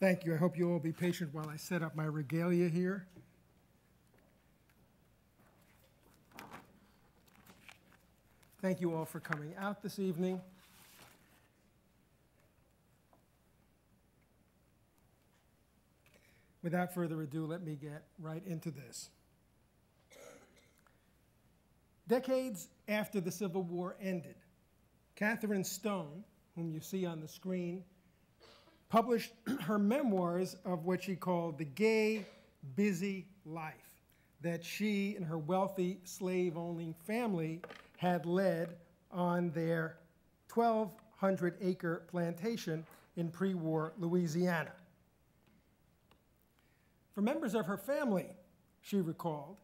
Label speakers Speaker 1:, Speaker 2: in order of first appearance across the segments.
Speaker 1: Thank you. I hope you'll all be patient while I set up my regalia here. Thank you all for coming out this evening. Without further ado, let me get right into this. Decades after the Civil War ended, Catherine Stone, whom you see on the screen, published her memoirs of what she called the gay, busy life that she and her wealthy slave-owning family had led on their 1,200-acre plantation in pre-war Louisiana. For members of her family, she recalled,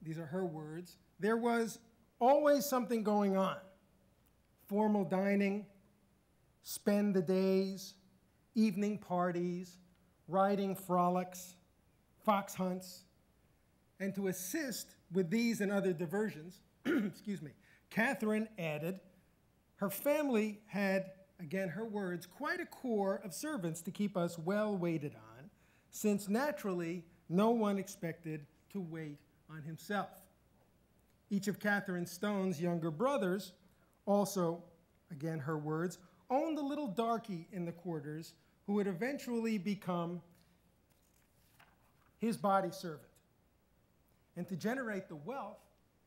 Speaker 1: these are her words, there was always something going on. Formal dining, spend the days, evening parties, riding frolics, fox hunts, and to assist with these and other diversions, excuse me, Catherine added, her family had, again her words, quite a corps of servants to keep us well waited on, since naturally no one expected to wait on himself. Each of Catherine Stone's younger brothers also, again her words, owned a little darky in the quarters who would eventually become his body servant. And to generate the wealth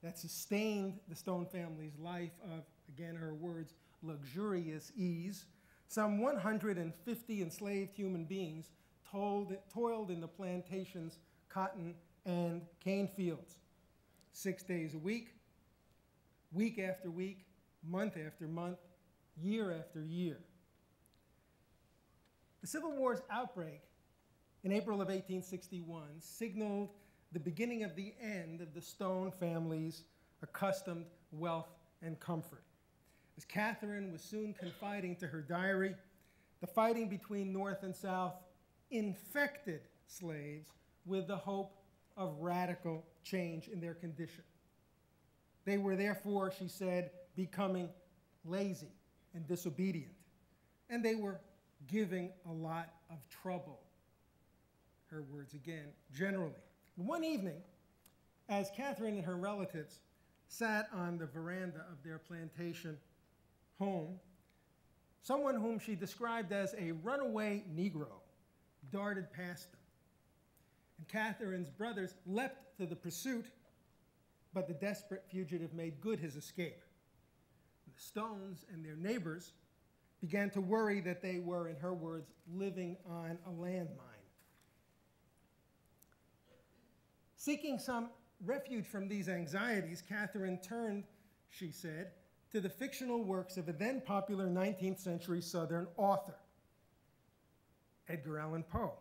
Speaker 1: that sustained the Stone family's life of, again her words, luxurious ease, some 150 enslaved human beings toiled in the plantation's cotton and cane fields, 6 days a week, week after week, month after month, year after year. The Civil War's outbreak in April of 1861 signaled the beginning of the end of the Stone family's accustomed wealth and comfort. As Catherine was soon confiding to her diary, the fighting between North and South infected slaves with the hope of radical change in their condition. They were therefore, she said, becoming lazy and disobedient, and they were giving a lot of trouble. Her words again, generally. One evening, as Catherine and her relatives sat on the veranda of their plantation home, someone whom she described as a runaway Negro darted past them. And Catherine's brothers leapt to the pursuit, but the desperate fugitive made good his escape. The Stones and their neighbors began to worry that they were, in her words, living on a landmine. Seeking some refuge from these anxieties, Catherine turned, she said, to the fictional works of a then popular 19th century Southern author, Edgar Allan Poe.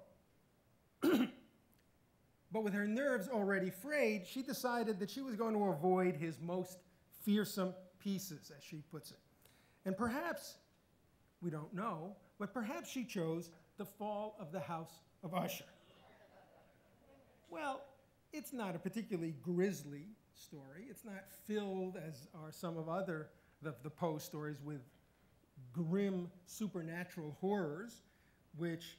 Speaker 1: But with her nerves already frayed, she decided that she was going to avoid his most fearsome pieces, as she puts it. And perhaps, we don't know, but perhaps she chose The Fall of the House of Usher. Well, it's not a particularly grisly story. It's not filled, as are some of the Poe stories, with grim supernatural horrors, which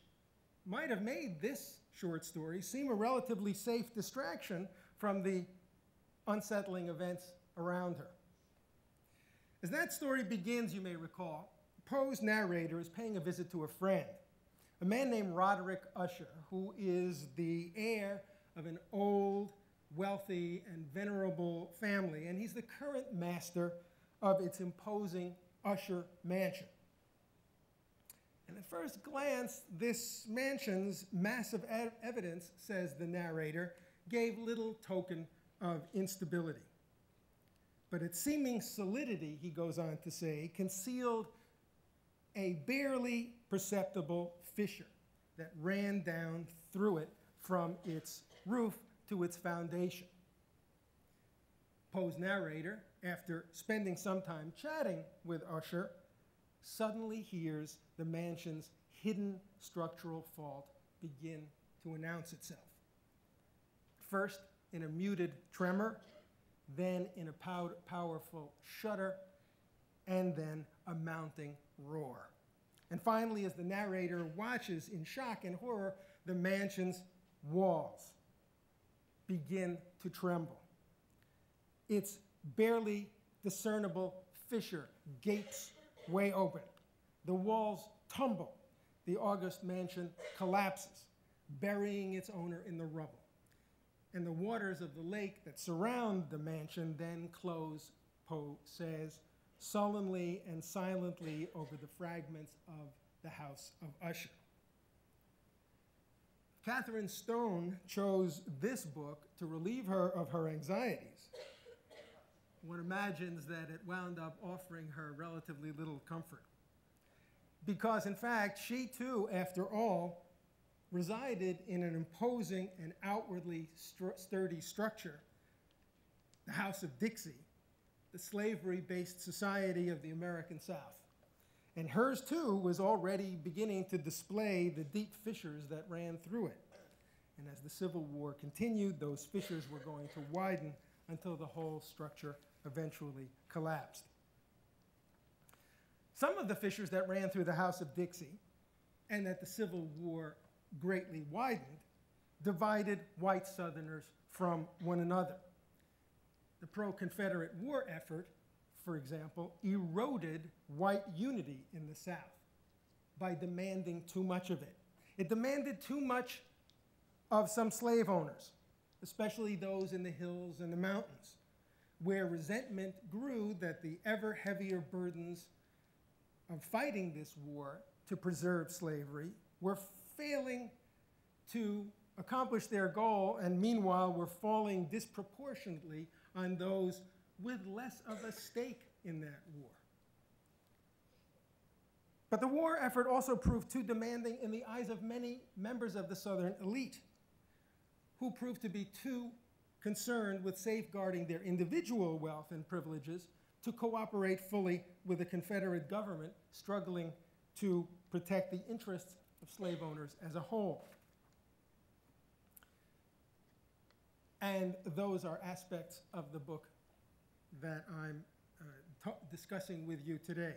Speaker 1: might have made this short story seem a relatively safe distraction from the unsettling events around her. As that story begins, you may recall, Poe's narrator is paying a visit to a friend, a man named Roderick Usher, who is the heir of an old, wealthy, and venerable family, and he's the current master of its imposing Usher mansion. And at first glance, this mansion's massive evidence, says the narrator, gave little token of instability. But its seeming solidity, he goes on to say, concealed a barely perceptible fissure that ran down through it from its roof to its foundation. Poe's narrator, after spending some time chatting with Usher, suddenly hears the mansion's hidden structural fault begin to announce itself. First in a muted tremor, then in a powerful shudder, and then a mounting roar. And finally, as the narrator watches in shock and horror, the mansion's walls begin to tremble. Its barely discernible fissure gapes way open. The walls tumble. The august mansion collapses, burying its owner in the rubble. And the waters of the lake that surround the mansion then close, Poe says, sullenly and silently over the fragments of the House of Usher. Catherine Stone chose this book to relieve her of her anxieties. One imagines that it wound up offering her relatively little comfort. Because, in fact, she too, after all, resided in an imposing and outwardly sturdy structure, the House of Dixie, the slavery-based society of the American South. And hers, too, was already beginning to display the deep fissures that ran through it. And as the Civil War continued, those fissures were going to widen until the whole structure eventually collapsed. Some of the fissures that ran through the House of Dixie and that the Civil War greatly widened divided white Southerners from one another. The pro-Confederate war effort, for example, eroded white unity in the South by demanding too much of it. It demanded too much of some slave owners, especially those in the hills and the mountains, where resentment grew that the ever heavier burdens of fighting this war to preserve slavery were failing to accomplish their goal, and meanwhile were falling disproportionately on those with less of a stake in that war. But the war effort also proved too demanding in the eyes of many members of the Southern elite, who proved to be too concerned with safeguarding their individual wealth and privileges to cooperate fully with the Confederate government struggling to protect the interests of slave owners as a whole. And those are aspects of the book that I'm discussing with you today.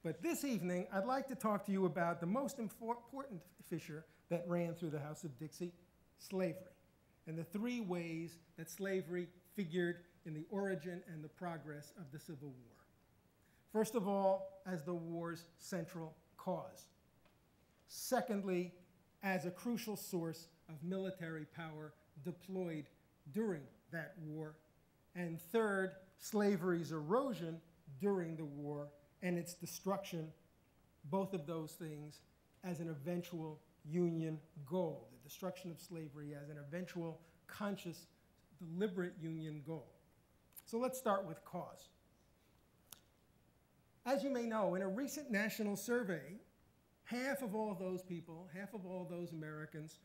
Speaker 1: But this evening, I'd like to talk to you about the most important fissure that ran through the House of Dixie, slavery, and the three ways that slavery figured in the origin and the progress of the Civil War. First of all, as the war's central cause. Secondly, as a crucial source of military power deployed during that war. And third, slavery's erosion during the war and its destruction, both of those things as an eventual Union goal, the destruction of slavery as an eventual conscious, deliberate Union goal. So let's start with cause. As you may know, in a recent national survey, half of all those people, half of all those Americans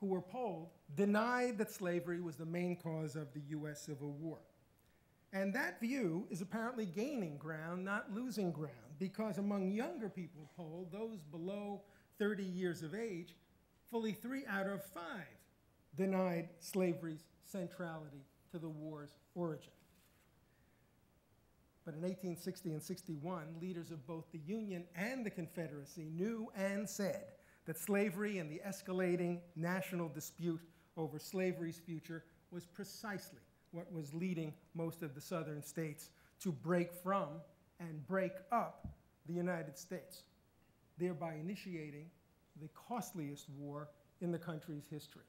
Speaker 1: who were polled denied that slavery was the main cause of the US Civil War. And that view is apparently gaining ground, not losing ground, because among younger people polled, those below 30 years of age, fully 3 out of 5 denied slavery's centrality to the war's origin. But in 1860 and 61, leaders of both the Union and the Confederacy knew and said that slavery and the escalating national dispute over slavery's future was precisely what was leading most of the Southern states to break from and break up the United States, thereby initiating the costliest war in the country's history.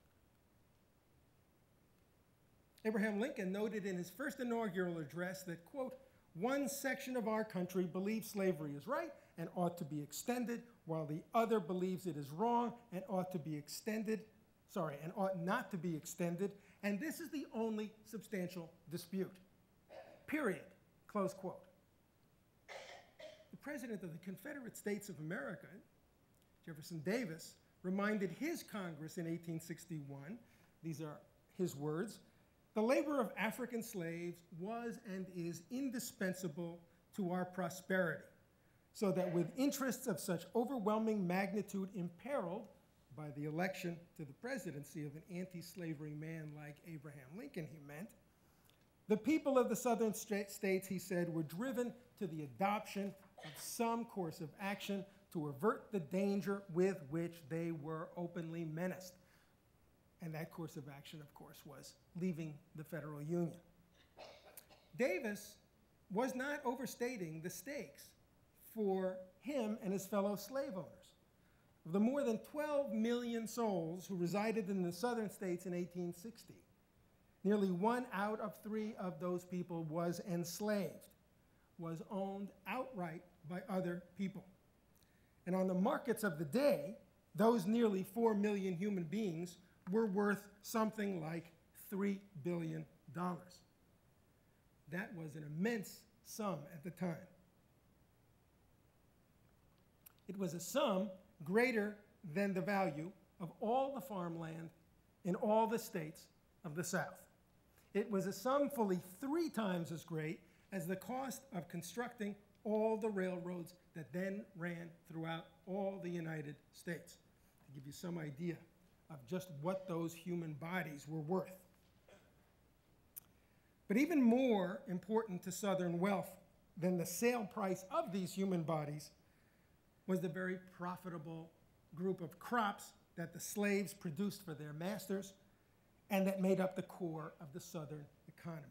Speaker 1: Abraham Lincoln noted in his first inaugural address that, quote, "One section of our country believes slavery is right and ought to be extended, while the other believes it is wrong and ought to be extended, and ought not to be extended, and this is the only substantial dispute. Period," close quote. The President of the Confederate States of America, Jefferson Davis, reminded his Congress in 1861, these are his words, "The labor of African slaves was and is indispensable to our prosperity, so that with interests of such overwhelming magnitude imperiled by the election to the presidency of an anti-slavery man like Abraham Lincoln," he meant, "the people of the Southern states," he said, "were driven to the adoption of some course of action to avert the danger with which they were openly menaced. And that course of action, of course, was leaving the Federal Union. Davis was not overstating the stakes for him and his fellow slave owners. Of the more than 12 million souls who resided in the southern states in 1860, nearly 1 out of 3 of those people was enslaved, was owned outright by other people. And on the markets of the day, those nearly 4 million human beings were worth something like $3 billion. That was an immense sum at the time. It was a sum greater than the value of all the farmland in all the states of the South. It was a sum fully 3 times as great as the cost of constructing all the railroads that then ran throughout all the United States, to give you some idea of just what those human bodies were worth. But even more important to Southern wealth than the sale price of these human bodies was the very profitable group of crops that the slaves produced for their masters and that made up the core of the Southern economy.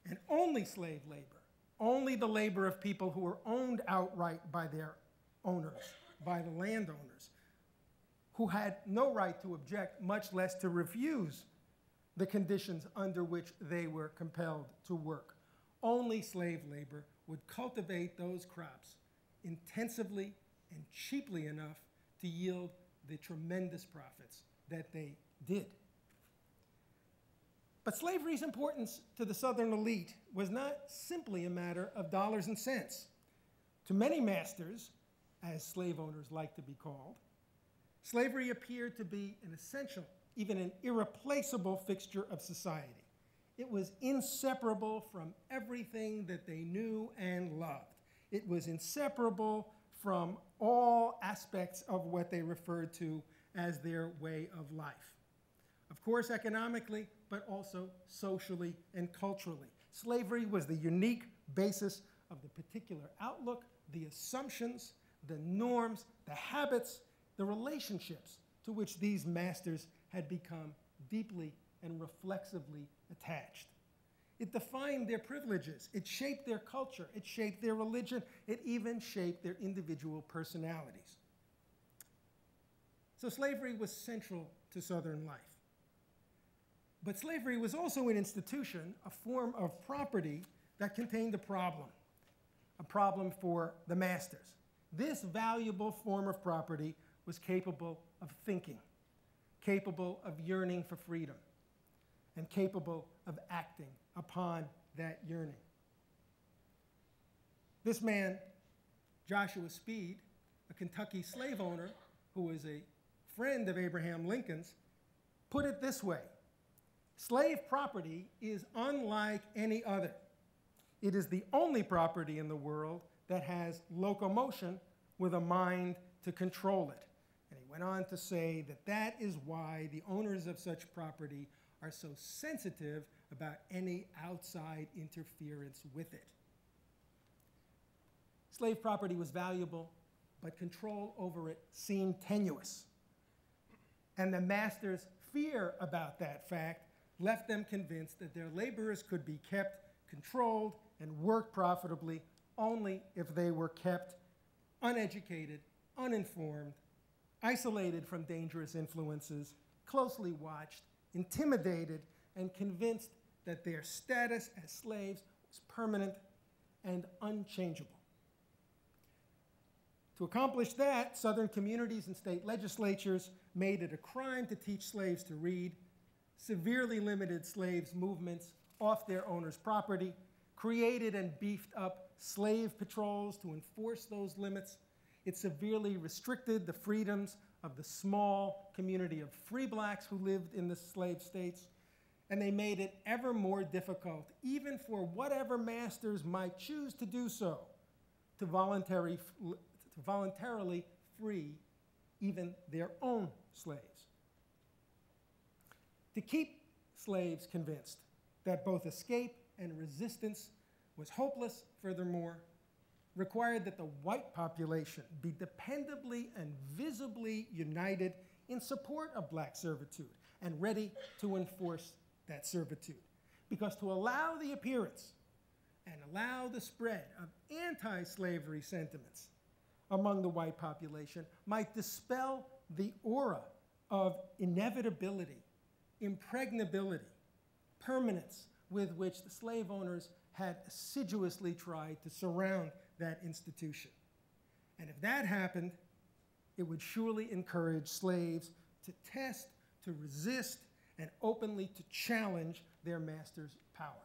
Speaker 1: And only slave labor, only the labor of people who were owned outright by their owners, by the landowners, who had no right to object, much less to refuse the conditions under which they were compelled to work. Only slave labor would cultivate those crops intensively and cheaply enough to yield the tremendous profits that they did. But slavery's importance to the Southern elite was not simply a matter of dollars and cents. To many masters, as slave owners like to be called, slavery appeared to be an essential, even an irreplaceable fixture of society. It was inseparable from everything that they knew and loved. It was inseparable from all aspects of what they referred to as their way of life. Of course, economically, but also socially and culturally. Slavery was the unique basis of the particular outlook, the assumptions, the norms, the habits, the relationships to which these masters had become deeply and reflexively attached. It defined their privileges, it shaped their culture, it shaped their religion, it even shaped their individual personalities. So slavery was central to Southern life. But slavery was also an institution, a form of property that contained a problem for the masters. This valuable form of property was capable of thinking, capable of yearning for freedom, and capable of acting upon that yearning. This man, Joshua Speed, a Kentucky slave owner who was a friend of Abraham Lincoln's, put it this way: slave property is unlike any other. It is the only property in the world that has locomotion with a mind to control it. And he went on to say that that is why the owners of such property are so sensitive about any outside interference with it. Slave property was valuable, but control over it seemed tenuous. And the masters' fear about that fact left them convinced that their laborers could be kept controlled and worked profitably only if they were kept uneducated, uninformed, isolated from dangerous influences, closely watched, intimidated, and convinced that their status as slaves was permanent and unchangeable. To accomplish that, Southern communities and state legislatures made it a crime to teach slaves to read, severely limited slaves' movements off their owners' property, created and beefed up slave patrols to enforce those limits. It severely restricted the freedoms of the small community of free blacks who lived in the slave states, and they made it ever more difficult, even for whatever masters might choose to do so, to voluntarily free even their own slaves. To keep slaves convinced that both escape and resistance was hopeless, furthermore, required that the white population be dependably and visibly united in support of black servitude and ready to enforce that servitude. Because to allow the appearance and allow the spread of anti-slavery sentiments among the white population might dispel the aura of inevitability, impregnability, permanence with which the slave owners had assiduously tried to surround that institution. And if that happened, it would surely encourage slaves to test, to resist, and openly to challenge their master's power.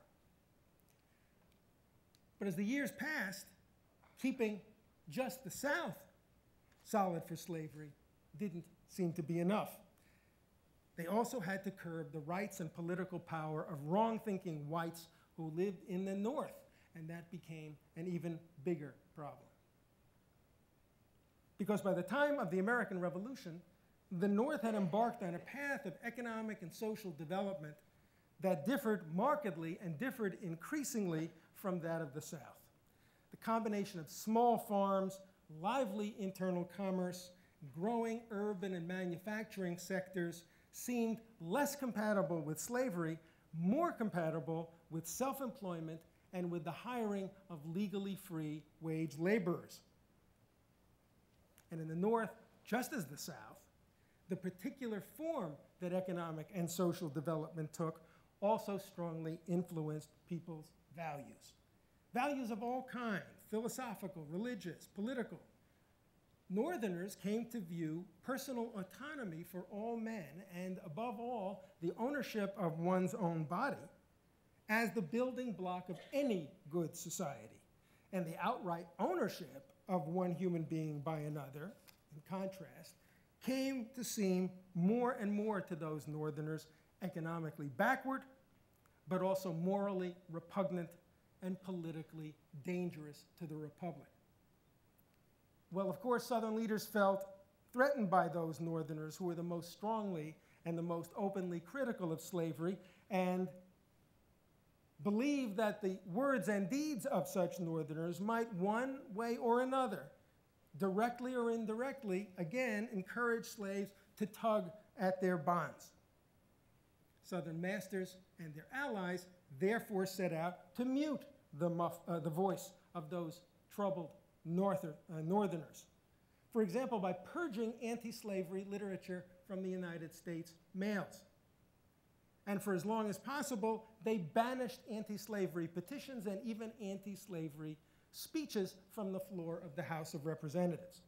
Speaker 1: But as the years passed, keeping just the South solid for slavery didn't seem to be enough. They also had to curb the rights and political power of wrong-thinking whites who lived in the North, and that became an even bigger problem. Because by the time of the American Revolution, the North had embarked on a path of economic and social development that differed markedly and differed increasingly from that of the South. The combination of small farms, lively internal commerce, growing urban and manufacturing sectors seemed less compatible with slavery, more compatible with self-employment and with the hiring of legally free wage laborers. And in the North, just as the South, the particular form that economic and social development took also strongly influenced people's values. Values of all kinds, philosophical, religious, political. Northerners came to view personal autonomy for all men, and above all, the ownership of one's own body, as the building block of any good society. And the outright ownership of one human being by another, in contrast, came to seem more and more to those Northerners economically backward, but also morally repugnant and politically dangerous to the Republic. Well, of course, Southern leaders felt threatened by those Northerners who were the most strongly and the most openly critical of slavery, and believed that the words and deeds of such Northerners might, one way or another, directly or indirectly, again, encourage slaves to tug at their bonds. Southern masters and their allies therefore set out to mute the voice of those troubled Northerners. For example, by purging anti-slavery literature from the United States mails. And for as long as possible, they banished anti-slavery petitions and even anti-slavery speeches from the floor of the House of Representatives.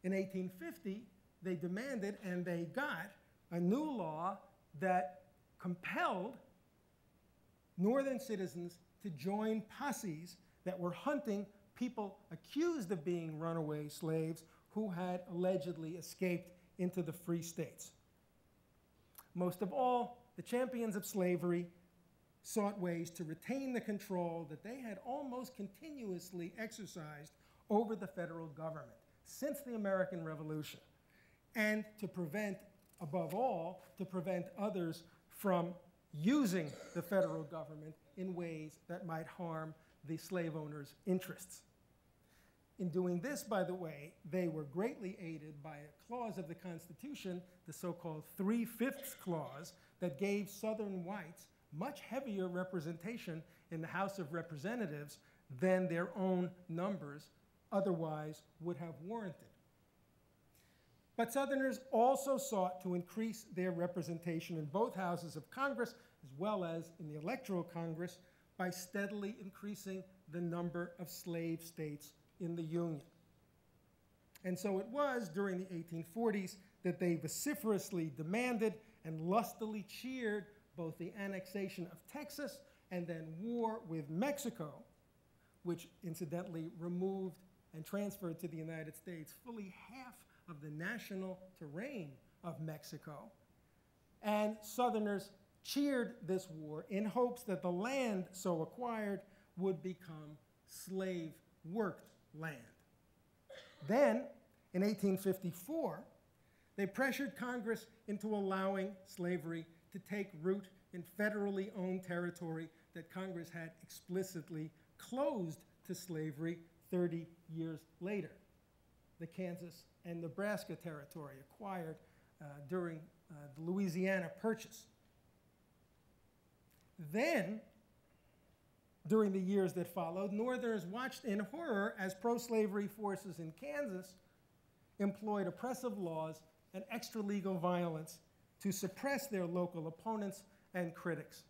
Speaker 1: In 1850, they demanded, and they got, a new law that compelled Northern citizens to join posses that were hunting people accused of being runaway slaves who had allegedly escaped into the free states. Most of all, the champions of slavery sought ways to retain the control that they had almost continuously exercised over the federal government since the American Revolution, and to prevent, above all, to prevent others from using the federal government in ways that might harm the slave owners' interests. In doing this, by the way, they were greatly aided by a clause of the Constitution, the so-called 3/5 clause, that gave Southern whites much heavier representation in the House of Representatives than their own numbers otherwise would have warranted. But Southerners also sought to increase their representation in both houses of Congress, as well as in the Electoral Congress, by steadily increasing the number of slave states in the Union. And so it was during the 1840s that they vociferously demanded and lustily cheered both the annexation of Texas and then war with Mexico, which incidentally removed and transferred to the United States fully half of the national terrain of Mexico. And Southerners cheered this war in hopes that the land so acquired would become slave-worked land. Then, in 1854, they pressured Congress into allowing slavery to take root in federally owned territory that Congress had explicitly closed to slavery 30 years later, the Kansas and Nebraska territory acquired during the Louisiana Purchase. Then, during the years that followed, Northerners watched in horror as pro-slavery forces in Kansas employed oppressive laws and extra-legal violence to suppress their local opponents and critics.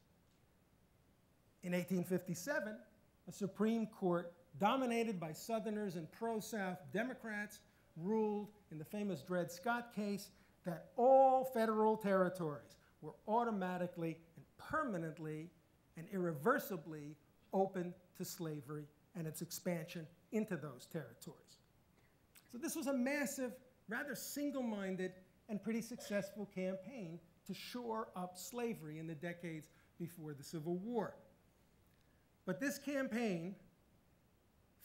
Speaker 1: In 1857, a Supreme Court dominated by Southerners and pro-South Democrats ruled in the famous Dred Scott case that all federal territories were automatically and permanently and irreversibly open to slavery and its expansion into those territories. So this was a massive, rather single-minded, and pretty successful campaign to shore up slavery in the decades before the Civil War. But this campaign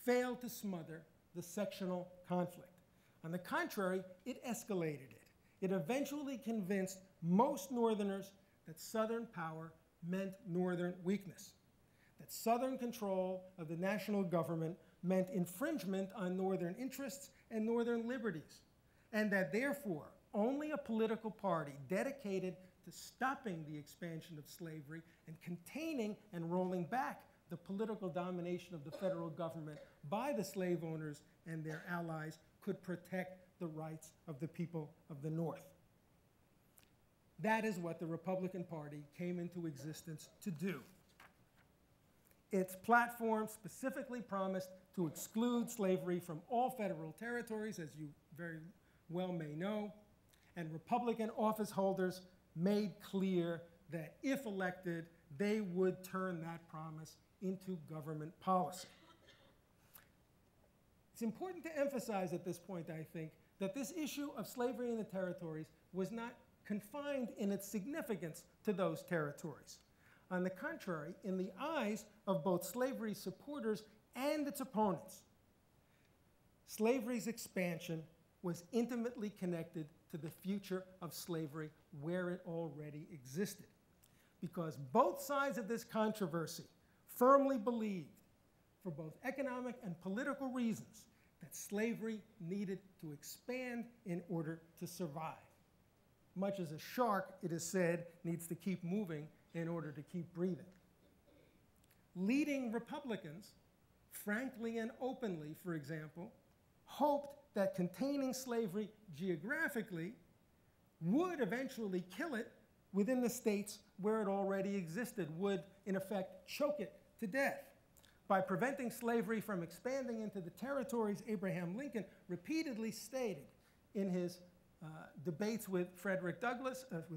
Speaker 1: failed to smother the sectional conflict. On the contrary, it escalated it. It eventually convinced most Northerners that Southern power meant Northern weakness, that Southern control of the national government meant infringement on Northern interests and Northern liberties, and that therefore only a political party dedicated to stopping the expansion of slavery and containing and rolling back the political domination of the federal government by the slave owners and their allies could protect the rights of the people of the North. That is what the Republican Party came into existence to do. Its platform specifically promised to exclude slavery from all federal territories, as you very well may know, and Republican office holders made clear that if elected, they would turn that promise into government policy. It's important to emphasize at this point, I think, that this issue of slavery in the territories was not confined in its significance to those territories. On the contrary, in the eyes of both slavery supporters and its opponents, slavery's expansion was intimately connected to the future of slavery where it already existed, because both sides of this controversy firmly believed, for both economic and political reasons, that slavery needed to expand in order to survive. Much as a shark, it is said, needs to keep moving in order to keep breathing. Leading Republicans, frankly and openly, for example, hoped that containing slavery geographically would eventually kill it within the states where it already existed, would in effect choke it to death. By preventing slavery from expanding into the territories, Abraham Lincoln repeatedly stated in his debates with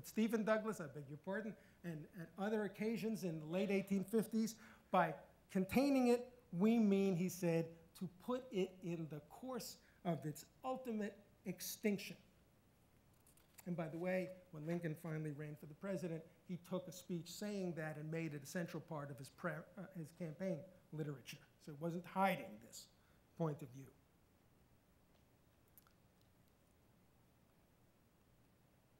Speaker 1: Stephen Douglas, I beg your pardon, and at other occasions in the late 1850s, by containing it, we mean, he said, to put it in the course of its ultimate extinction. And by the way, when Lincoln finally ran for the president, he took a speech saying that and made it a central part of his campaign literature. So it wasn't hiding this point of view.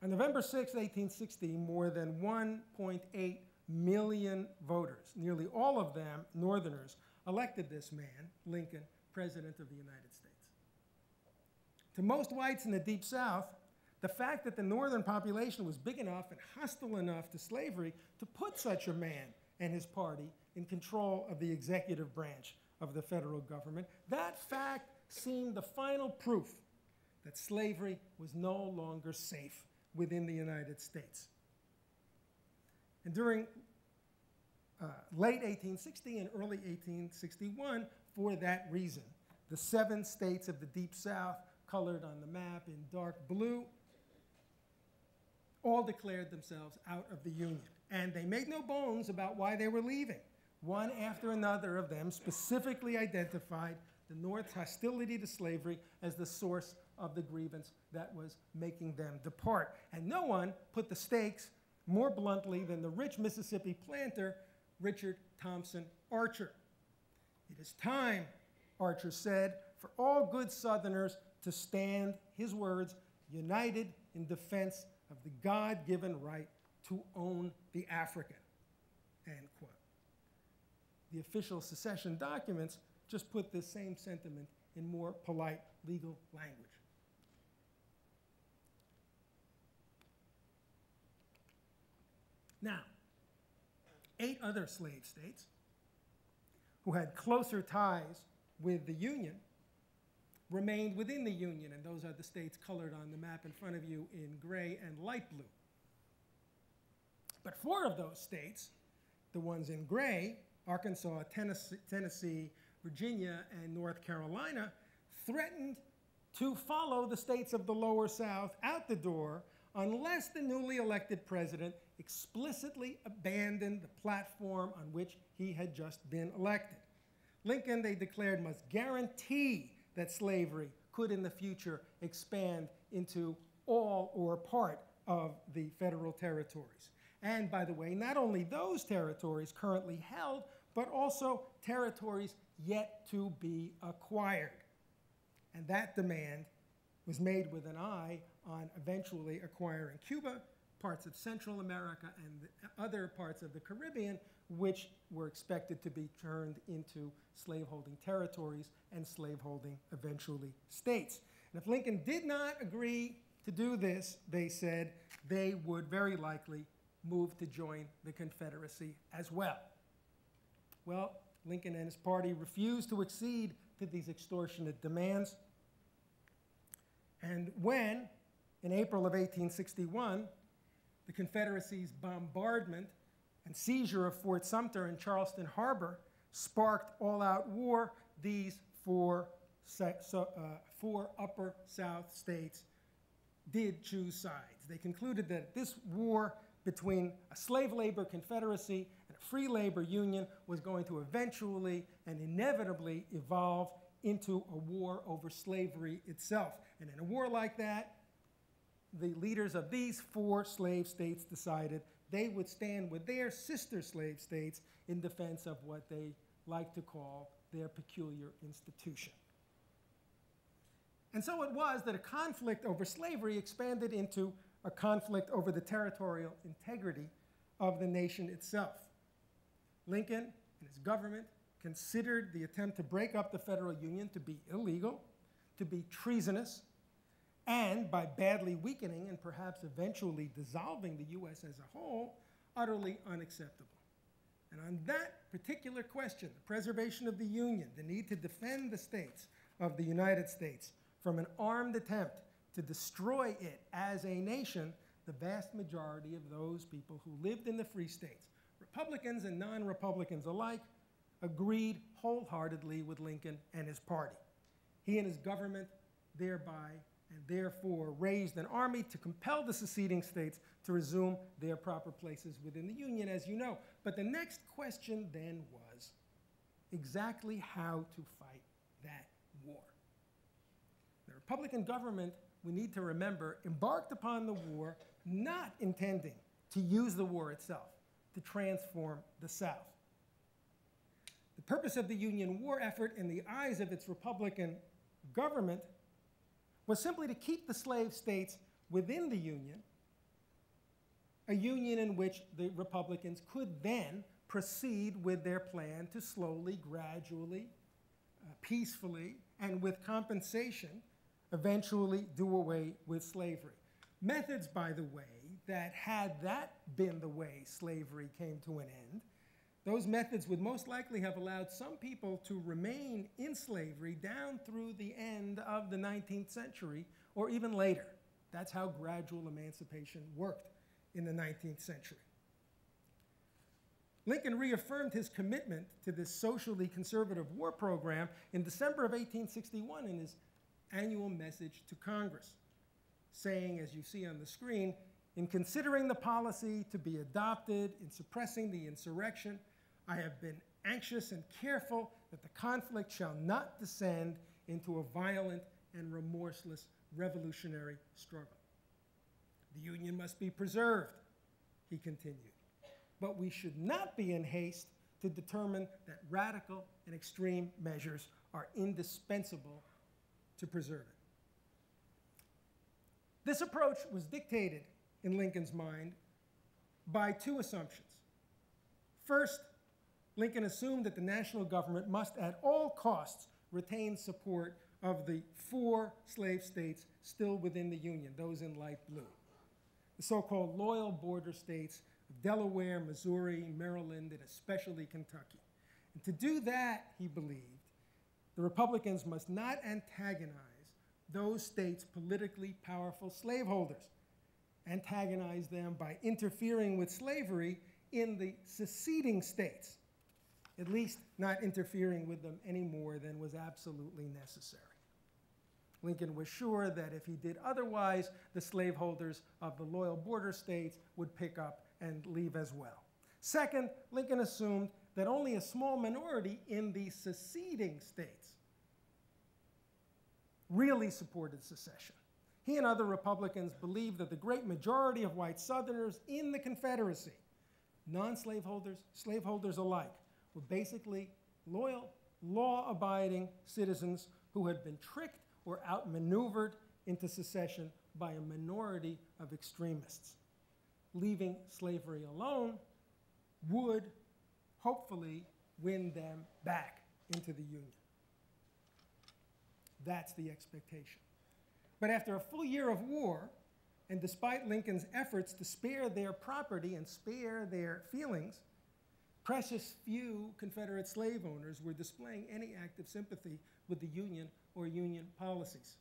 Speaker 1: On November 6, 1860, more than 1.8 million voters, nearly all of them Northerners, elected this man, Lincoln, President of the United States. To most whites in the Deep South, the fact that the Northern population was big enough and hostile enough to slavery to put such a man and his party in control of the executive branch of the federal government, that fact seemed the final proof that slavery was no longer safe within the United States. And during late 1860 and early 1861, for that reason, the 7 states of the Deep South, colored on the map in dark blue, all declared themselves out of the Union. And they made no bones about why they were leaving. One after another of them specifically identified the North's hostility to slavery as the source of the grievance that was making them depart. And no one put the stakes more bluntly than the rich Mississippi planter, Richard Thompson Archer. It is time, Archer said, for all good Southerners to stand, his words, united in defense of the God-given right to own the African, end quote. The official secession documents just put this same sentiment in more polite legal language. Now, 8 other slave states who had closer ties with the Union remained within the Union, and those are the states colored on the map in front of you in gray and light blue. But 4 of those states, the ones in gray, Arkansas, Tennessee, Virginia, and North Carolina, threatened to follow the states of the Lower South out the door unless the newly elected president explicitly abandoned the platform on which he had just been elected. Lincoln, they declared, must guarantee that slavery could in the future expand into all or part of the federal territories. And by the way, not only those territories currently held, but also territories yet to be acquired. And that demand was made with an eye on eventually acquiring Cuba, parts of Central America, and other parts of the Caribbean, which were expected to be turned into slaveholding territories and slaveholding, eventually, states. And if Lincoln did not agree to do this, they said they would very likely move to join the Confederacy as well. Well, Lincoln and his party refused to accede to these extortionate demands. And when, in April of 1861, the Confederacy's bombardment and seizure of Fort Sumter in Charleston Harbor sparked all-out war, these four upper South states did choose sides. They concluded that this war between a slave labor confederacy and a free labor union was going to eventually and inevitably evolve into a war over slavery itself. And in a war like that, the leaders of these 4 slave states decided they would stand with their sister slave states in defense of what they like to call their peculiar institution. And so it was that a conflict over slavery expanded into a conflict over the territorial integrity of the nation itself. Lincoln and his government considered the attempt to break up the federal union to be illegal, to be treasonous, and by badly weakening and perhaps eventually dissolving the U.S. as a whole, utterly unacceptable. And on that particular question, the preservation of the Union, the need to defend the states of the United States from an armed attempt to destroy it as a nation, the vast majority of those people who lived in the free states, Republicans and non-Republicans alike, agreed wholeheartedly with Lincoln and his party. He and his government thereby and therefore raised an army to compel the seceding states to resume their proper places within the Union, as you know. But the next question then was exactly how to fight that war. The Republican government, we need to remember, embarked upon the war not intending to use the war itself to transform the South. The purpose of the Union war effort in the eyes of its Republican government was simply to keep the slave states within the Union, a union in which the Republicans could then proceed with their plan to slowly, gradually, peacefully, and with compensation, eventually do away with slavery. Methods, by the way, that had that been the way slavery came to an end, those methods would most likely have allowed some people to remain in slavery down through the end of the 19th century or even later. That's how gradual emancipation worked in the 19th century. Lincoln reaffirmed his commitment to this socially conservative war program in December of 1861 in his annual message to Congress, saying, as you see on the screen, in considering the policy to be adopted in suppressing the insurrection, I have been anxious and careful that the conflict shall not descend into a violent and remorseless revolutionary struggle. The Union must be preserved, he continued, but we should not be in haste to determine that radical and extreme measures are indispensable to preserve it. This approach was dictated in Lincoln's mind by 2 assumptions. First, Lincoln assumed that the national government must at all costs retain support of the 4 slave states still within the Union, those in light blue, the so-called loyal border states of Delaware, Missouri, Maryland, and especially Kentucky. And to do that, he believed, the Republicans must not antagonize those states' politically powerful slaveholders, antagonize them by interfering with slavery in the seceding states, at least not interfering with them any more than was absolutely necessary. Lincoln was sure that if he did otherwise, the slaveholders of the loyal border states would pick up and leave as well. Second, Lincoln assumed that only a small minority in the seceding states really supported secession. He and other Republicans believed that the great majority of white Southerners in the Confederacy, non-slaveholders, slaveholders alike, were basically loyal, law-abiding citizens who had been tricked or outmaneuvered into secession by a minority of extremists. Leaving slavery alone would hopefully win them back into the Union. That's the expectation. But after a full year of war, and despite Lincoln's efforts to spare their property and spare their feelings, precious few Confederate slave owners were displaying any active sympathy with the Union or Union policies.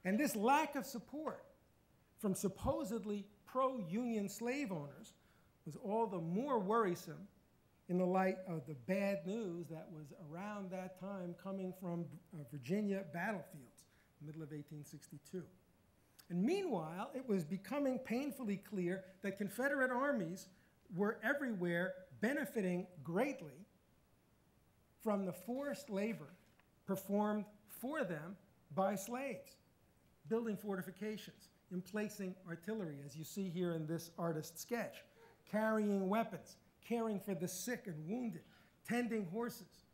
Speaker 1: And this lack of support from supposedly pro-Union slave owners was all the more worrisome in the light of the bad news that was around that time coming from Virginia battlefields, middle of 1862. And meanwhile, it was becoming painfully clear that Confederate armies were everywhere benefiting greatly from the forced labor performed for them by slaves, building fortifications, emplacing artillery, as you see here in this artist's sketch, carrying weapons, caring for the sick and wounded, tending horses,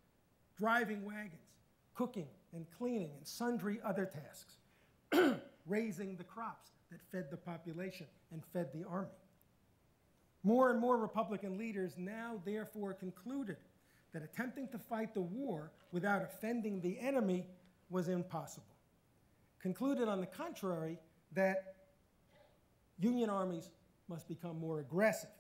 Speaker 1: driving wagons, cooking and cleaning, and sundry other tasks, raising the crops that fed the population and fed the army. More and more Republican leaders now therefore concluded that attempting to fight the war without offending the enemy was impossible. Concluded, on the contrary, that Union armies must become more aggressive,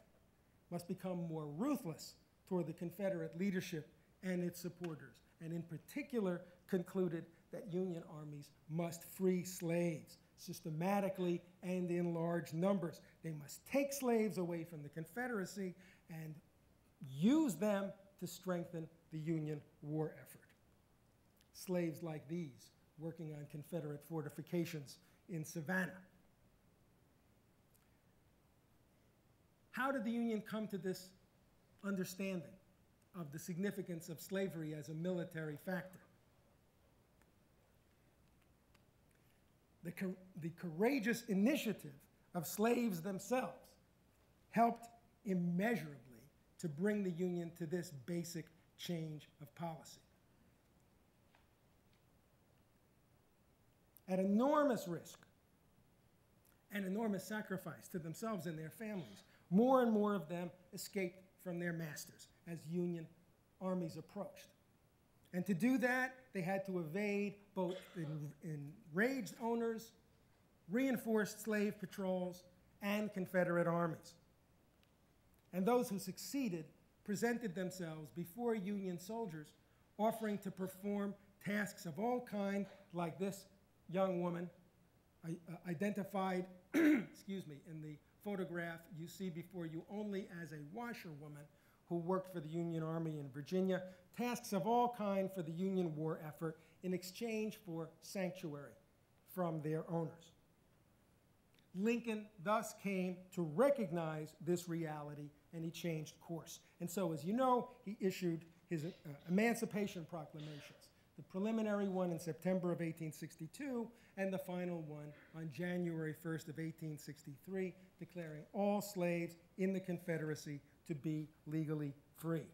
Speaker 1: must become more ruthless toward the Confederate leadership and its supporters, and in particular concluded that Union armies must free slaves systematically and in large numbers. They must take slaves away from the Confederacy and use them to strengthen the Union war effort. Slaves like these working on Confederate fortifications in Savannah. How did the Union come to this understanding of the significance of slavery as a military factor? The courageous initiative of slaves themselves helped immeasurably to bring the Union to this basic change of policy. At enormous risk and enormous sacrifice to themselves and their families, more and more of them escaped from their masters as Union armies approached. And to do that, they had to evade both enraged owners, reinforced slave patrols, and Confederate armies. And those who succeeded presented themselves before Union soldiers, offering to perform tasks of all kinds, like this young woman identified excuse me, in the photograph you see before you only as a washerwoman who worked for the Union Army in Virginia, tasks of all kinds for the Union war effort in exchange for sanctuary from their owners. Lincoln thus came to recognize this reality, and he changed course. And so, as you know, he issued his Emancipation proclamations, the preliminary one in September of 1862, and the final one on January 1st of 1863, declaring all slaves in the Confederacy to be legally free.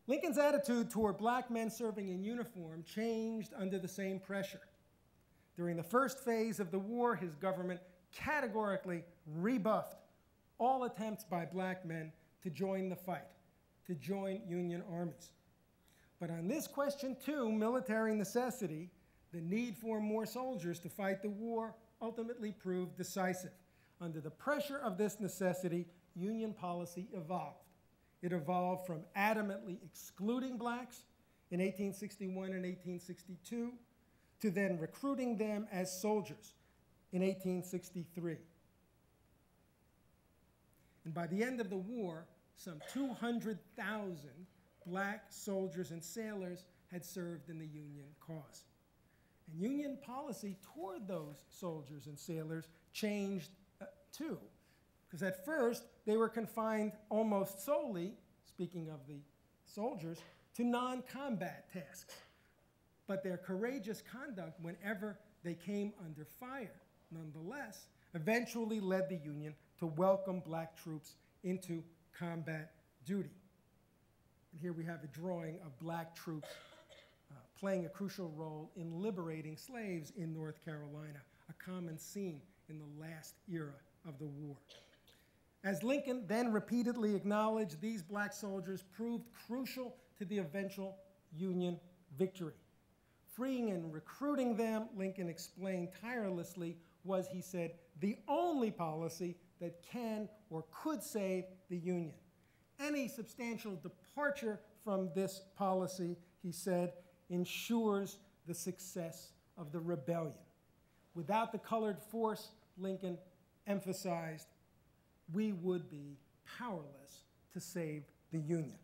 Speaker 1: Lincoln's attitude toward black men serving in uniform changed under the same pressure. During the first phase of the war, his government categorically rebuffed all attempts by black men to join the fight, to join Union armies. But on this question too, military necessity, the need for more soldiers to fight the war, ultimately proved decisive. Under the pressure of this necessity, Union policy evolved. It evolved from adamantly excluding blacks in 1861 and 1862 to then recruiting them as soldiers in 1863. And by the end of the war, some 200,000 black soldiers and sailors had served in the Union cause. And Union policy toward those soldiers and sailors changed too, because at first they were confined almost solely, speaking of the soldiers, to non-combat tasks. But their courageous conduct whenever they came under fire, nonetheless, eventually led the Union to welcome black troops into combat duty. And here we have a drawing of black troops playing a crucial role in liberating slaves in North Carolina, a common scene in the last era of the war. As Lincoln then repeatedly acknowledged, these black soldiers proved crucial to the eventual Union victory. Freeing and recruiting them, Lincoln explained tirelessly, was, he said, the only policy that can or could save the Union. Any substantial departure from this policy, he said, ensures the success of the rebellion. Without the colored force, Lincoln emphasized, we would be powerless to save the Union.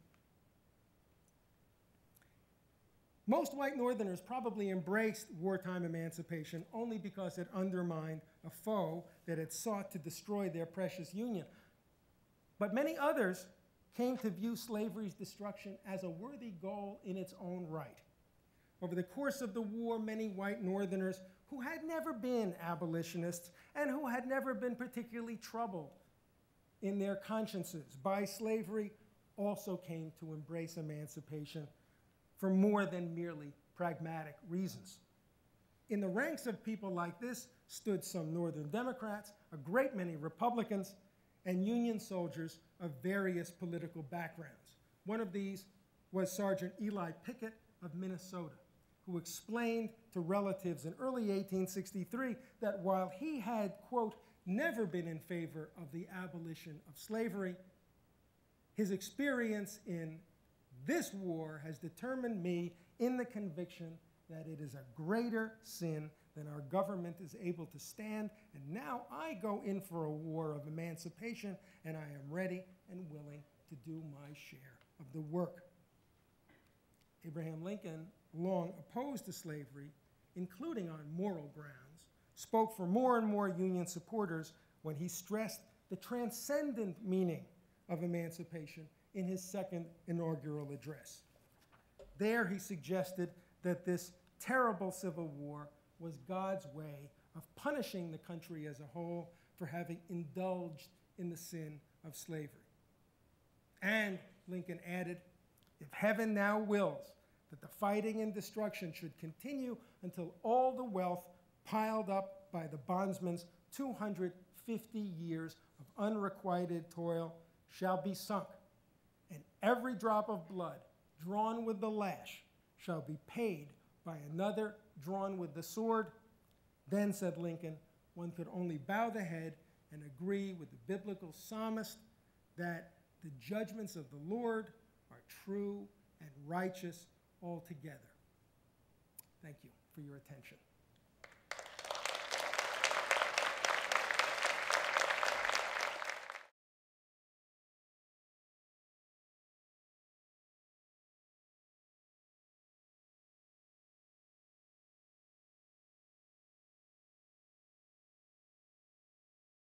Speaker 1: Most white Northerners probably embraced wartime emancipation only because it undermined a foe that had sought to destroy their precious Union. But many others came to view slavery's destruction as a worthy goal in its own right. Over the course of the war, many white Northerners who had never been abolitionists and who had never been particularly troubled in their consciences by slavery also came to embrace emancipation for more than merely pragmatic reasons. In the ranks of people like this stood some Northern Democrats, a great many Republicans, and Union soldiers of various political backgrounds. One of these was Sergeant Eli Pickett of Minnesota, who explained to relatives in early 1863 that while he had, quote, never been in favor of the abolition of slavery, his experience in this war has determined me in the conviction that it is a greater sin than our government is able to stand, and now I go in for a war of emancipation, and I am ready and willing to do my share of the work. Abraham Lincoln, long opposed to slavery, including on moral grounds, spoke for more and more Union supporters when he stressed the transcendent meaning of emancipation in his second inaugural address. There he suggested that this terrible Civil War was God's way of punishing the country as a whole for having indulged in the sin of slavery. And, Lincoln added, if heaven now wills that the fighting and destruction should continue until all the wealth piled up by the bondsman's 250 years of unrequited toil shall be sunk, and every drop of blood drawn with the lash shall be paid by another drawn with the sword, then, said Lincoln, one could only bow the head and agree with the biblical psalmist that the judgments of the Lord are true and righteous altogether. Thank you for your attention.